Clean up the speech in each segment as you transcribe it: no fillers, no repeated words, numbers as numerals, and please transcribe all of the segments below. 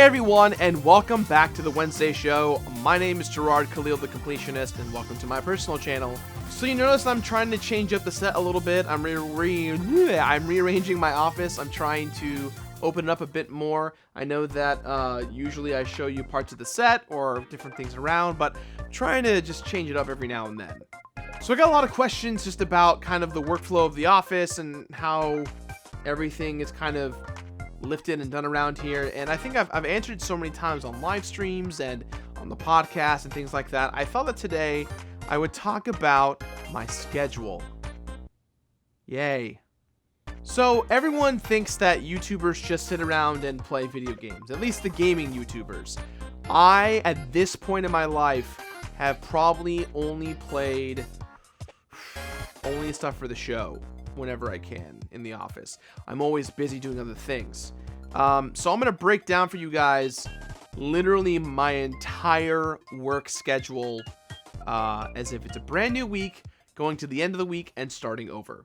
everyone, and welcome back to the Wednesday show. My name is Jirard Khalil, the Completionist, and welcome to my personal channel. So you notice I'm trying to change up the set a little bit. I'm rearranging my office. I'm trying to open it up a bit more. I know that usually I show you parts of the set or different things around, but I'm trying to just change it up every now and then. So I got a lot of questions just about kind of the workflow of the office and how everything is kind of lifted and done around here, and I think I've answered so many times on live streams and on the podcast and things like that. I thought that today I would talk about my schedule. Yay. So everyone thinks that YouTubers just sit around and play video games, at least the gaming YouTubers. I, at this point in my life, have probably only played stuff for the show whenever I can in the office. I'm always busy doing other things. So I'm going to break down for you guys literally my entire work schedule as if it's a brand new week, going to the end of the week and starting over.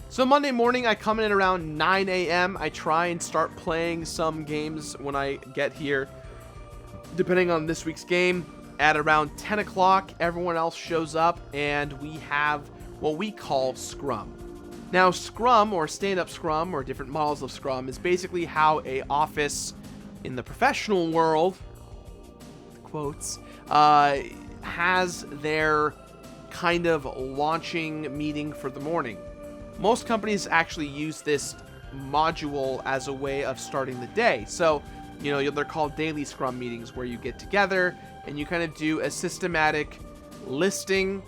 So Monday morning, I come in at around 9 a.m. I try and start playing some games when I get here, depending on this week's game. At around 10 o'clock, everyone else shows up and we have what we call Scrum. Now, Scrum, or stand-up Scrum, or different models of Scrum, is basically how a office in the professional world, quotes, has their kind of launching meeting for the morning. Most companies actually use this module as a way of starting the day. So, you know, they're called daily Scrum meetings, where you get together and you kind of do a systematic listing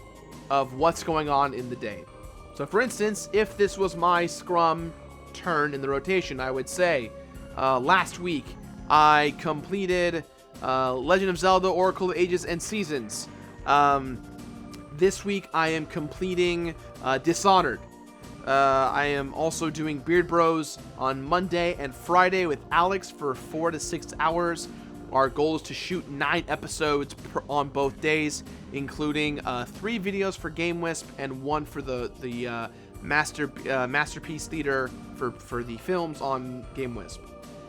of what's going on in the day. So for instance, if this was my Scrum turn in the rotation, I would say, last week I completed Legend of Zelda Oracle of Ages and Seasons. This week I am completing Dishonored. I am also doing Beard Bros on Monday and Friday with Alex for 4 to 6 hours. Our goal is to shoot 9 episodes on both days, including 3 videos for Game Wisp and 1 for the Masterpiece Theater for the films on Game Wisp.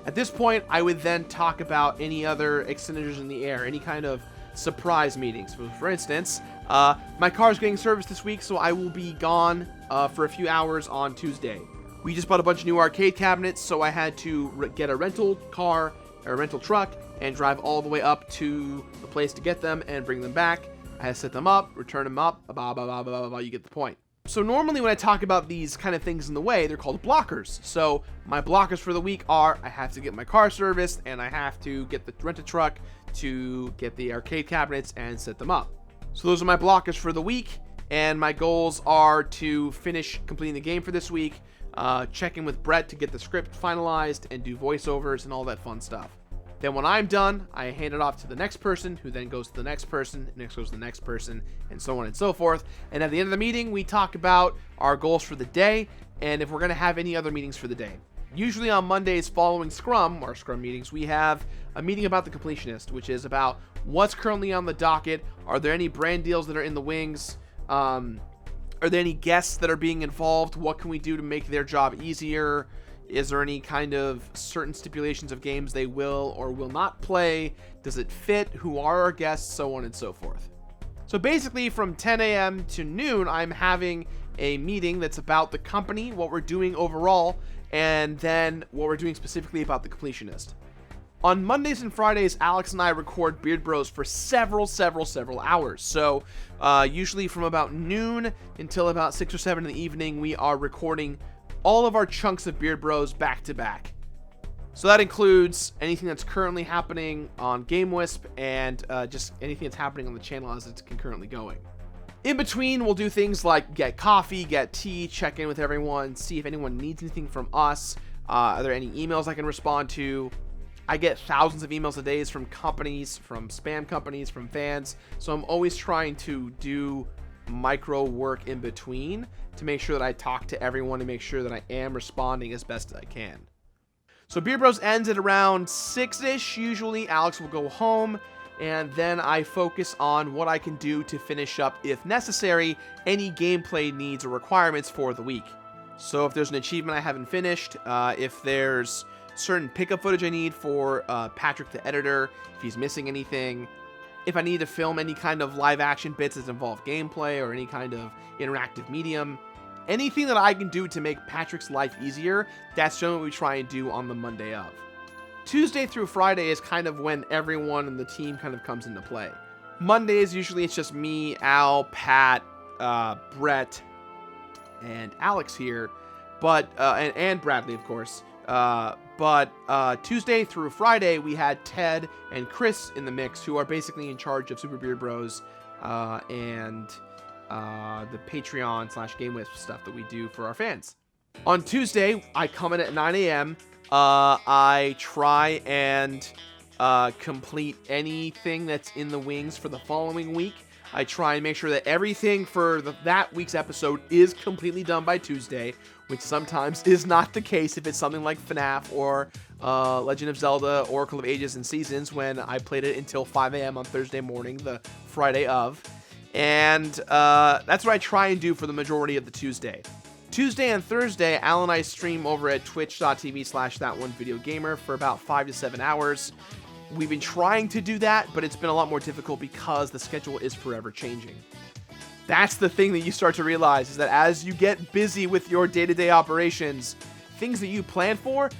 At this point, I would then talk about any other extenders in the air, any kind of surprise meetings. For instance, my car is getting serviced this week, so I will be gone for a few hours on Tuesday. We just bought a bunch of new arcade cabinets, so I had to get a rental car or a rental truck and drive all the way up to the place to get them and bring them back. I had to set them up, return them up, blah, blah, blah, blah, blah, you get the point. So normally when I talk about these kind of things in the way, they're called blockers. So my blockers for the week are, I have to get my car serviced, and I have to get the rent a truck to get the arcade cabinets and set them up. So those are my blockers for the week, and my goals are to finish completing the game for this week, check in with Brett to get the script finalized, and do voiceovers and all that fun stuff. Then when I'm done, I hand it off to the next person, who then goes to the next person, next goes to the next person, and so on and so forth. And at the end of the meeting, we talk about our goals for the day, and if we're going to have any other meetings for the day. Usually on Mondays following Scrum, or Scrum meetings, we have a meeting about the Completionist, which is about what's currently on the docket. Are there any brand deals that are in the wings? Are there any guests that are being involved? What can we do to make their job easier? Is there any kind of certain stipulations of games they will or will not play? Does it fit? Who are our guests? So on and so forth. So basically from 10 a.m. to noon, I'm having a meeting that's about the company, what we're doing overall, and then what we're doing specifically about the Completionist. On Mondays and Fridays, Alex and I record Beard Bros for several hours. So usually from about noon until about 6 or 7 in the evening, we are recording all of our chunks of Beard Bros back to back. So that includes anything that's currently happening on Game Wisp and just anything that's happening on the channel as it's concurrently going. In between, we'll do things like get coffee, get tea, check in with everyone, see if anyone needs anything from us. Are there any emails I can respond to? I get thousands of emails a day from companies, from spam companies, from fans. So I'm always trying to do micro work in between to make sure that I talk to everyone and make sure that I am responding as best as I can. So Beard Bros ends at around 6-ish. Usually Alex will go home, and then I focus on what I can do to finish up, if necessary, any gameplay needs or requirements for the week. So if there's an achievement I haven't finished, if there's certain pickup footage I need for Patrick the editor, if he's missing anything, if I need to film any kind of live action bits that involve gameplay or any kind of interactive medium, anything that I can do to make Patrick's life easier, that's generally what we try and do on the Monday of. Tuesday through Friday is kind of when everyone in the team kind of comes into play. Mondays, usually it's just me, Al, Pat, Brett, and Alex here, but and Bradley, of course. But Tuesday through Friday, we had Ted and Chris in the mix, who are basically in charge of Super Beard Bros and the Patreon / Game Wisp stuff that we do for our fans. On Tuesday, I come in at 9 a.m. I try and complete anything that's in the wings for the following week. I try and make sure that everything for that week's episode is completely done by Tuesday, which sometimes is not the case if it's something like FNAF or Legend of Zelda Oracle of Ages and Seasons, when I played it until 5 a.m. on Thursday morning, the Friday of. And that's what I try and do for the majority of the Tuesday. Tuesday and Thursday, Al and I stream over at twitch.tv/ThatOneVideoGamer for about 5 to 7 hours. We've been trying to do that, but it's been a lot more difficult because the schedule is forever changing. That's the thing that you start to realize, is that as you get busy with your day-to-day operations, things that you plan for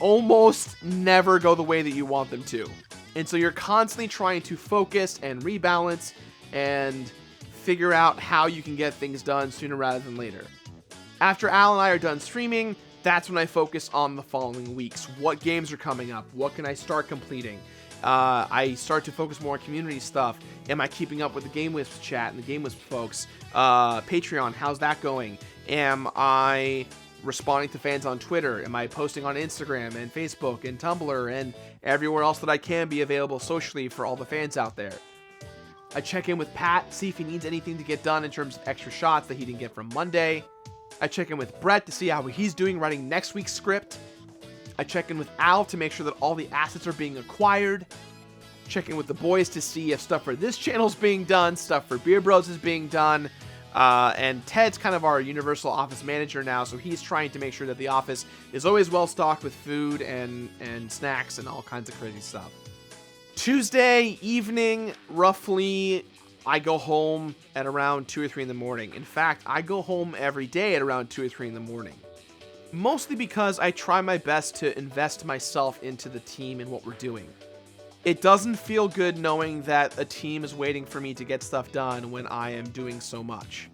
almost never go the way that you want them to. And so you're constantly trying to focus and rebalance and figure out how you can get things done sooner rather than later. After Al and I are done streaming, that's when I focus on the following weeks. What games are coming up? What can I start completing? I start to focus more on community stuff. Am I keeping up with the Game Wisp chat and the Game Wisp folks? Patreon, how's that going? Am I responding to fans on Twitter? Am I posting on Instagram and Facebook and Tumblr and everywhere else that I can be available socially for all the fans out there? I check in with Pat, see if he needs anything to get done in terms of extra shots that he didn't get from Monday. I check in with Brett to see how he's doing writing next week's script. I check in with Al to make sure that all the assets are being acquired. Check in with the boys to see if stuff for this channel is being done, stuff for Beer Bros is being done. And Ted's kind of our universal office manager now, so he's trying to make sure that the office is always well stocked with food and snacks and all kinds of crazy stuff. Tuesday evening, roughly, I go home at around 2 or 3 in the morning. In fact, I go home every day at around 2 or 3 in the morning. Mostly because I try my best to invest myself into the team and what we're doing. It doesn't feel good knowing that a team is waiting for me to get stuff done when I am doing so much.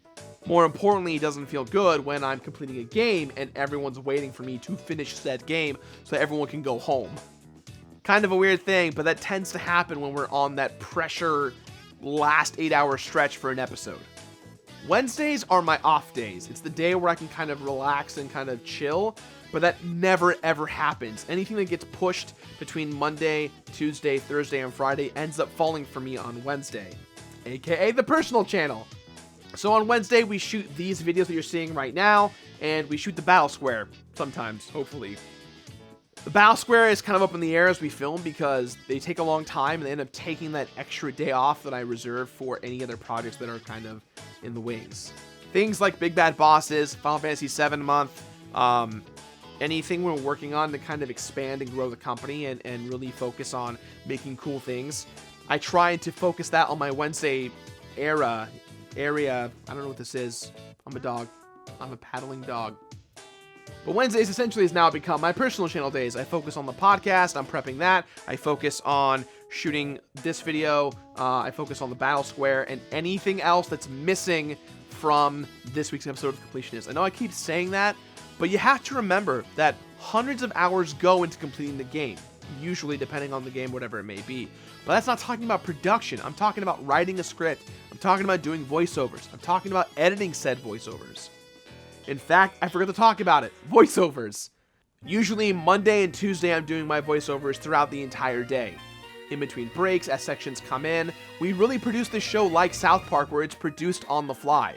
More importantly, it doesn't feel good when I'm completing a game and everyone's waiting for me to finish said game so that everyone can go home. Kind of a weird thing, but that tends to happen when we're on that pressure last 8-hour stretch for an episode. Wednesdays are my off days. It's the day where I can kind of relax and kind of chill, but that never ever happens. Anything that gets pushed between Monday, Tuesday, Thursday, and Friday ends up falling for me on Wednesday, aka the personal channel. So on Wednesday, we shoot these videos that you're seeing right now, and we shoot the battle square sometimes, hopefully. The battle square is kind of up in the air as we film because they take a long time and they end up taking that extra day off that I reserve for any other projects that are kind of in the wings. Things like Big Bad Bosses, Final Fantasy VII month, anything we're working on to kind of expand and grow the company and really focus on making cool things. I try to focus that on my Wednesday area. I don't know what this is. I'm a dog. I'm a paddling dog. But Wednesdays essentially has now become my personal channel days. I focus on the podcast. I'm prepping that. I focus on shooting this video. I focus on the battle square and anything else that's missing from this week's episode of Completionist. I know I keep saying that, but you have to remember that hundreds of hours go into completing the game, usually depending on the game, whatever it may be. But that's not talking about production. I'm talking about writing a script. I'm talking about doing voiceovers. I'm talking about editing said voiceovers. In fact, I forgot to talk about it. Voiceovers. Usually Monday and Tuesday I'm doing my voiceovers throughout the entire day. In between breaks, as sections come in, we really produce this show like South Park where it's produced on the fly.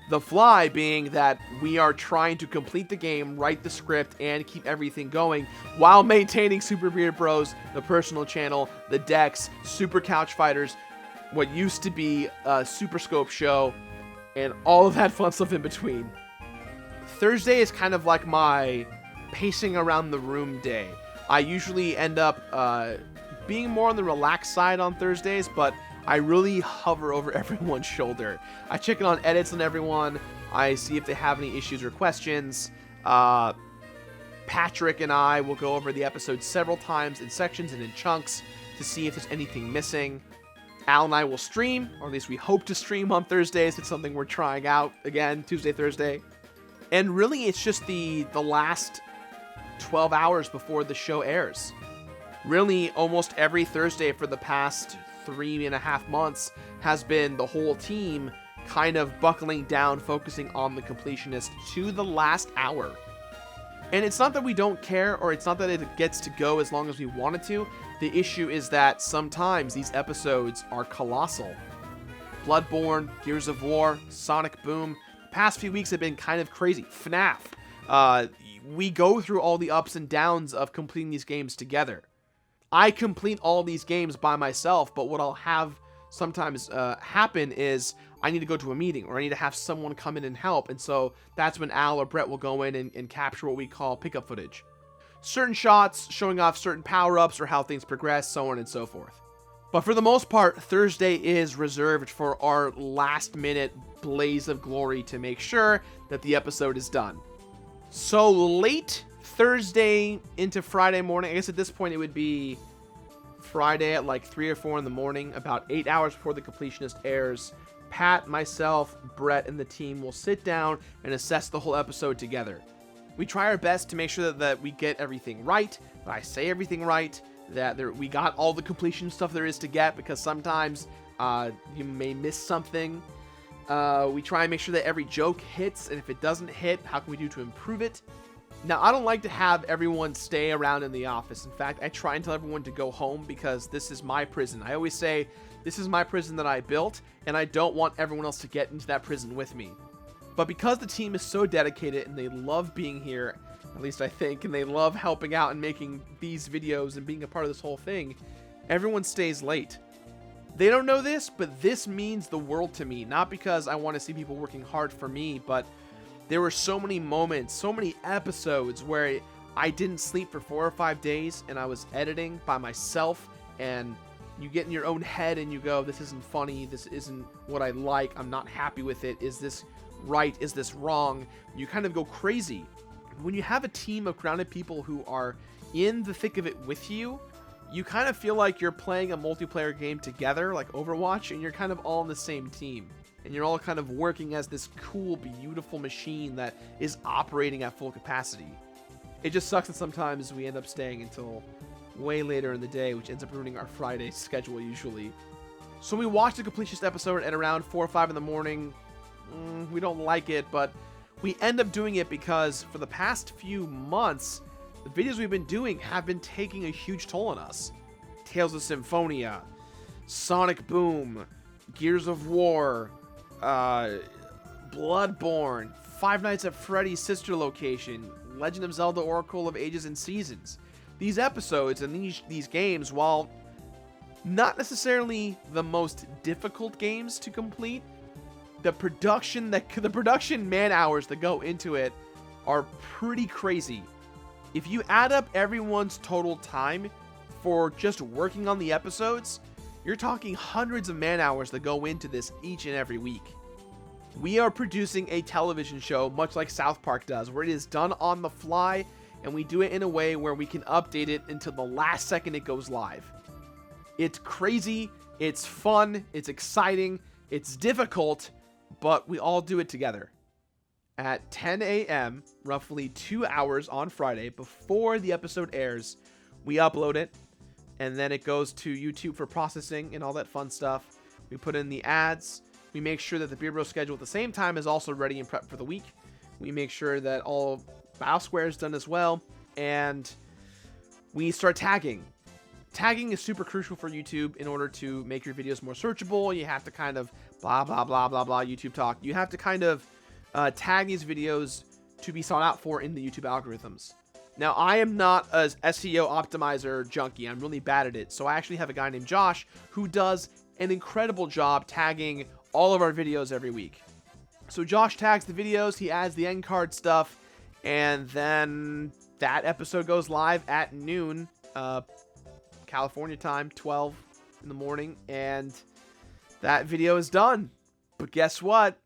The fly being that we are trying to complete the game, write the script, and keep everything going while maintaining Super Beard Bros, the personal channel, the decks, Super Couch Fighters, what used to be a Super Scope show, and all of that fun stuff in between. Thursday is kind of like my pacing around the room day. I usually end up being more on the relaxed side on Thursdays, but I really hover over everyone's shoulder. I check in on edits on everyone. I see if they have any issues or questions. Patrick and I will go over the episode several times in sections and in chunks to see if there's anything missing. Al and I will stream, or at least we hope to stream on Thursdays. It's something we're trying out again, Tuesday, Thursday. And really, it's just the last 12 hours before the show airs. Really, almost every Thursday for the past 3.5 months has been the whole team kind of buckling down, focusing on the Completionist to the last hour. And it's not that we don't care, or it's not that it gets to go as long as we want it to. The issue is that sometimes these episodes are colossal. Bloodborne, Gears of War, Sonic Boom. The past few weeks have been kind of crazy. FNAF. We go through all the ups and downs of completing these games together. I complete all these games by myself, but what I'll have sometimes happen is I need to go to a meeting, or I need to have someone come in and help, and so that's when Al or Brett will go in and capture what we call pickup footage. Certain shots showing off certain power-ups or how things progress, so on and so forth. But for the most part, Thursday is reserved for our last-minute blaze of glory to make sure that the episode is done. So late Thursday into Friday morning, I guess at this point it would be Friday at like 3 or 4 in the morning, about 8 hours before the Completionist airs, Pat, myself, Brett, and the team will sit down and assess the whole episode together. We try our best to make sure that we get everything right, that I say everything right, that we got all the completion stuff there is to get, because sometimes you may miss something. We try and make sure that every joke hits, and if it doesn't hit, how can we do to improve it? Now, I don't like to have everyone stay around in the office. In fact, I try and tell everyone to go home, because this is my prison. I always say, this is my prison that I built, and I don't want everyone else to get into that prison with me. But because the team is so dedicated and they love being here, at least I think, and they love helping out and making these videos and being a part of this whole thing, everyone stays late. They don't know this, but this means the world to me. Not because I want to see people working hard for me, but there were so many moments, so many episodes where I didn't sleep for 4 or 5 days and I was editing by myself, and you get in your own head and you go, this isn't funny, this isn't what I like, I'm not happy with it, is this right, is this wrong? You kind of go crazy. When you have a team of grounded people who are in the thick of it with you, you kind of feel like you're playing a multiplayer game together, like Overwatch, and you're kind of all on the same team. And you're all kind of working as this cool, beautiful machine that is operating at full capacity. It just sucks that sometimes we end up staying until way later in the day, which ends up ruining our Friday schedule usually. So we watched the Completionist episode at around 4 or 5 in the morning. We don't like it, but we end up doing it because for the past few months, the videos we've been doing have been taking a huge toll on us. Tales of Symphonia, Sonic Boom, Gears of War, Bloodborne, Five Nights at Freddy's Sister Location, Legend of Zelda Oracle of Ages and Seasons. These episodes and these games, while not necessarily the most difficult games to complete, the production man hours that go into it are pretty crazy. If you add up everyone's total time for just working on the episodes, you're talking hundreds of man hours that go into this each and every week. We are producing a television show much like South Park does, where it is done on the fly, and we do it in a way where we can update it until the last second it goes live. It's crazy, it's fun, it's exciting, it's difficult, but we all do it together. At 10 a.m., roughly 2 hours on Friday before the episode airs, we upload it, and then it goes to YouTube for processing and all that fun stuff. We put in the ads. We make sure that the Beer Bro schedule at the same time is also ready and prepped for the week. We make sure that all Biosquare is done as well, and we start tagging. Tagging is super crucial for YouTube in order to make your videos more searchable. You have to kind of blah, blah, blah, blah, blah, YouTube talk. You have to kind of tag these videos to be sought out for in the YouTube algorithms. Now, I am not an SEO optimizer junkie. I'm really bad at it. So I actually have a guy named Josh who does an incredible job tagging all of our videos every week. So Josh tags the videos, he adds the end card stuff, and then that episode goes live at noon, California time, 12 in the morning, and that video is done. But guess what?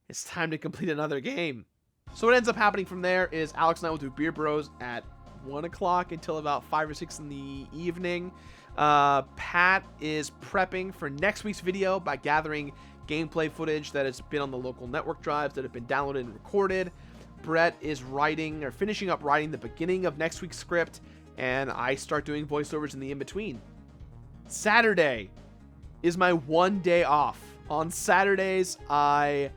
It's time to complete another game. So what ends up happening from there is Alex and I will do Beer Bros at 1 o'clock until about 5 or 6 in the evening. Pat is prepping for next week's video by gathering gameplay footage that has been on the local network drives that have been downloaded and recorded. Brett is writing or finishing up writing the beginning of next week's script, and I start doing voiceovers in the in-between. Saturday is my one day off. On Saturdays, I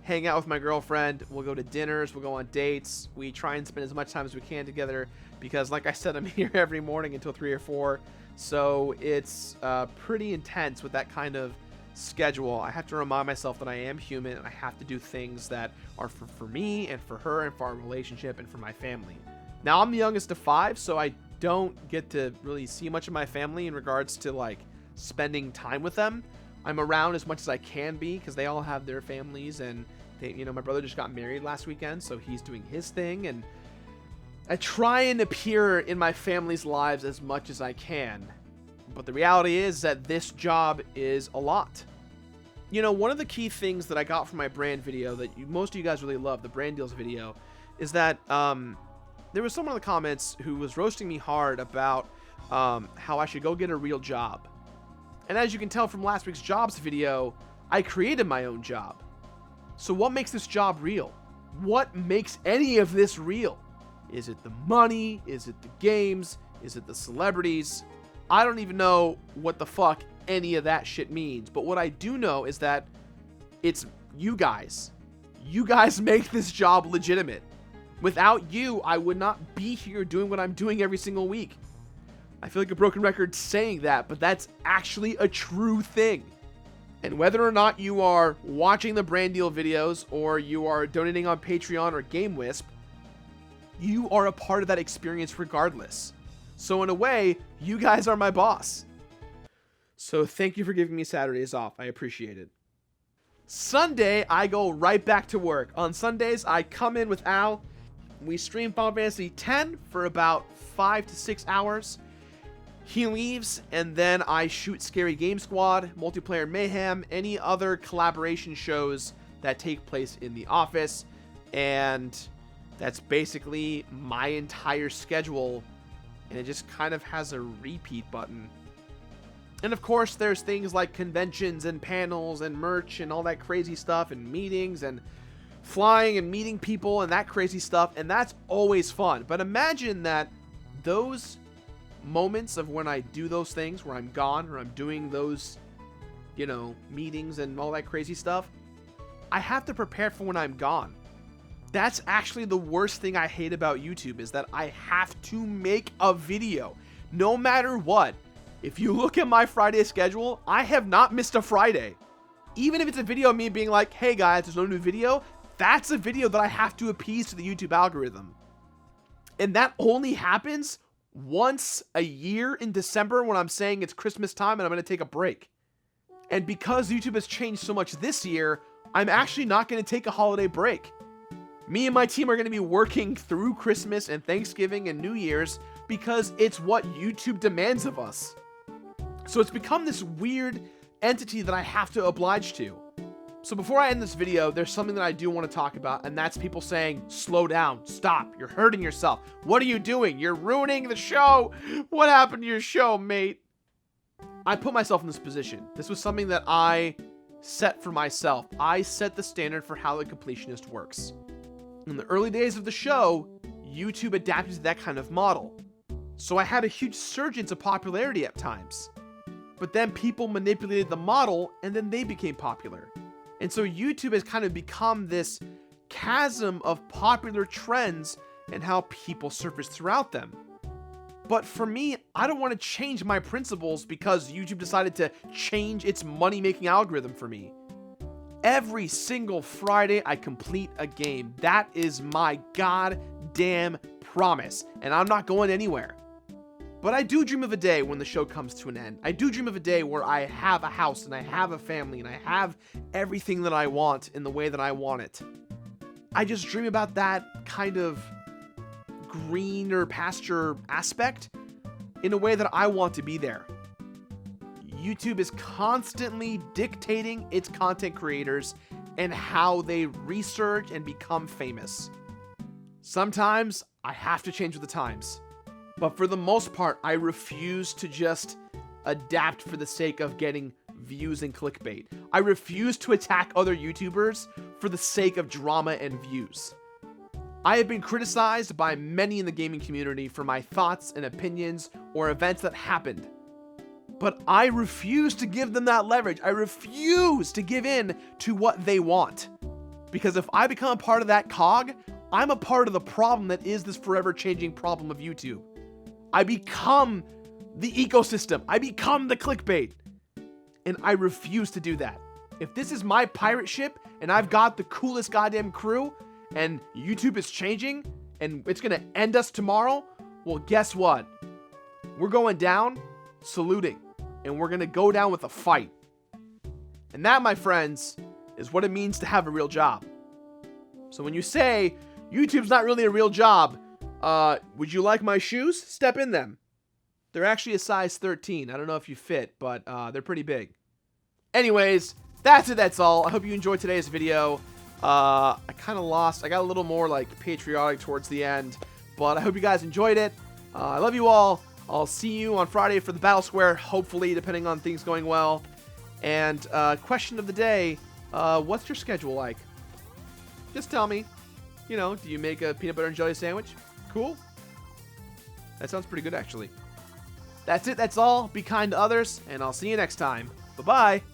hang out with my girlfriend. We'll go to dinners. We'll go on dates. We try and spend as much time as we can together because, like I said, I'm here every morning until 3 or 4. So it's pretty intense with that kind of schedule. I have to remind myself that I am human and I have to do things that are for me and for her and for our relationship and for my family. Now, I'm the youngest of 5, so I don't get to really see much of my family in regards to like spending time with them. I'm around as much as I can be because they all have their families, and they, my brother just got married last weekend, so he's doing his thing, and I try and appear in my family's lives as much as I can. But the reality is that this job is a lot. One of the key things that I got from my brand video that most of you guys really love, the brand deals video, is that there was someone in the comments who was roasting me hard about how I should go get a real job. And as you can tell from last week's jobs video, I created my own job. So what makes this job real? What makes any of this real? Is it the money? Is it the games? Is it the celebrities? I don't even know what the fuck any of that shit means. But what I do know is that it's you guys. You guys make this job legitimate. Without you, I would not be here doing what I'm doing every single week. I feel like a broken record saying that, but that's actually a true thing. And whether or not you are watching the brand deal videos or you are donating on Patreon or GameWisp, you are a part of that experience regardless. So in a way, you guys are my boss. So thank you for giving me Saturdays off. I appreciate it. Sunday, I go right back to work. On Sundays, I come in with Al. We stream Final Fantasy X for about 5 to 6 hours. He leaves, and then I shoot Scary Game Squad, Multiplayer Mayhem, any other collaboration shows that take place in the office. And that's basically my entire schedule, and it just kind of has a repeat button. And of course, there's things like conventions and panels and merch and all that crazy stuff, and meetings and flying and meeting people and that crazy stuff, and that's always fun. But imagine that those moments of when I do those things, where I'm gone or I'm doing those, meetings and all that crazy stuff, I have to prepare for when I'm gone. That's actually the worst thing I hate about YouTube, is that I have to make a video no matter what. If you look at my Friday schedule, I have not missed a Friday. Even if it's a video of me being like, hey guys, there's no new video, that's a video that I have to appease to the YouTube algorithm. And that only happens once a year in December when I'm saying it's Christmas time and I'm going to take a break. And because YouTube has changed so much this year, I'm actually not going to take a holiday break. Me and my team are going to be working through Christmas and Thanksgiving and New Year's because it's what YouTube demands of us. So it's become this weird entity that I have to oblige to. So before I end this video, there's something that I do want to talk about, and that's people saying, slow down, stop, you're hurting yourself. What are you doing? You're ruining the show. What happened to your show, mate? I put myself in this position. This was something that I set for myself. I set the standard for how the Completionist works. In the early days of the show, YouTube adapted to that kind of model. So I had a huge surge of popularity at times. But then people manipulated the model, and then they became popular. And so YouTube has kind of become this chasm of popular trends and how people surface throughout them. But for me, I don't want to change my principles because YouTube decided to change its money-making algorithm for me. Every single Friday, I complete a game. That is my goddamn promise, and I'm not going anywhere. But I do dream of a day when the show comes to an end. I do dream of a day where I have a house and I have a family and I have everything that I want in the way that I want it. I just dream about that kind of greener pasture aspect in a way that I want to be there. YouTube is constantly dictating its content creators and how they research and become famous. Sometimes I have to change with the times, but for the most part, I refuse to just adapt for the sake of getting views and clickbait. I refuse to attack other YouTubers for the sake of drama and views. I have been criticized by many in the gaming community for my thoughts and opinions or events that happened. But I refuse to give them that leverage. I refuse to give in to what they want. Because if I become a part of that cog, I'm a part of the problem that is this forever changing problem of YouTube. I become the ecosystem. I become the clickbait. And I refuse to do that. If this is my pirate ship and I've got the coolest goddamn crew and YouTube is changing and it's going to end us tomorrow, well, guess what? We're going down saluting, and we're going to go down with a fight. And that, my friends, is what it means to have a real job. So when you say YouTube's not really a real job, would you like my shoes? Step in them. They're actually a size 13. I don't know if you fit, but they're pretty big. Anyways, that's it. That's all. I hope you enjoyed today's video. I kind of lost. I got a little more like patriotic towards the end, but I hope you guys enjoyed it. I love you all. I'll see you on Friday for the Battle Square, hopefully, depending on things going well. And question of the day, what's your schedule like? Just tell me. You know, do you make a peanut butter and jelly sandwich? Cool. That sounds pretty good, actually. That's it. That's all. Be kind to others, and I'll see you next time. Bye-bye.